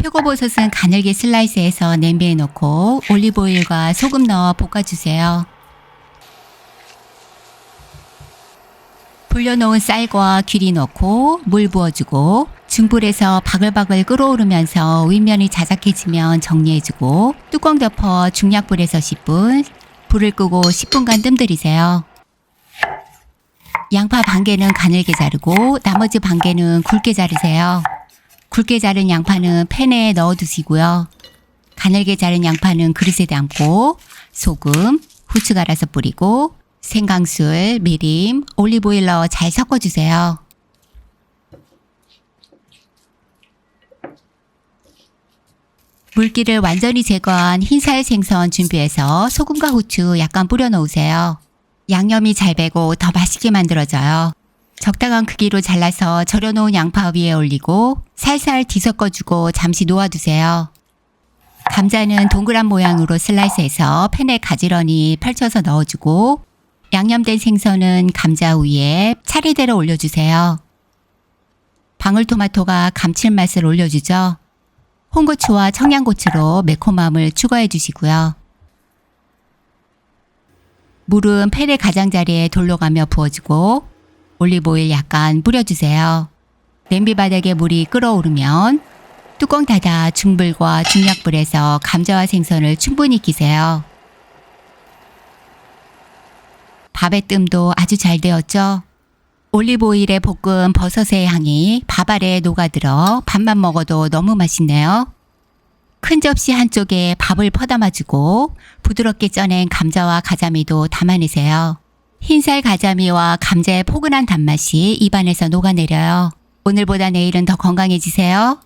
표고버섯은 가늘게 슬라이스해서 냄비에 넣고 올리브오일과 소금 넣어 볶아주세요. 불려놓은 쌀과 귀리 넣고 물 부어주고 중불에서 바글바글 끓어오르면서 윗면이 자작해지면 정리해주고 뚜껑 덮어 중약불에서 10분, 불을 끄고 10분간 뜸들이세요. 양파 반 개는 가늘게 자르고 나머지 반 개는 굵게 자르세요. 굵게 자른 양파는 팬에 넣어두시고요. 가늘게 자른 양파는 그릇에 담고 소금, 후추 갈아서 뿌리고 생강술, 미림, 올리브오일 넣어 잘 섞어주세요. 물기를 완전히 제거한 흰살 생선 준비해서 소금과 후추 약간 뿌려 놓으세요. 양념이 잘 배고 더 맛있게 만들어져요. 적당한 크기로 잘라서 절여놓은 양파 위에 올리고 살살 뒤섞어주고 잠시 놓아두세요. 감자는 동그란 모양으로 슬라이스해서 팬에 가지런히 펼쳐서 넣어주고 양념된 생선은 감자 위에 차례대로 올려주세요. 방울토마토가 감칠맛을 올려주죠. 홍고추와 청양고추로 매콤함을 추가해 주시고요. 물은 팬의 가장자리에 돌려가며 부어주고 올리브오일 약간 뿌려주세요. 냄비 바닥에 물이 끓어오르면 뚜껑 닫아 중불과 중약불에서 감자와 생선을 충분히 익히세요. 밥의 뜸도 아주 잘 되었죠? 올리브오일에 볶은 버섯의 향이 밥 아래에 녹아들어 밥만 먹어도 너무 맛있네요. 큰 접시 한쪽에 밥을 퍼담아주고 부드럽게 쪄낸 감자와 가자미도 담아내세요. 흰살 가자미와 감자의 포근한 단맛이 입안에서 녹아내려요. 오늘보다 내일은 더 건강해지세요.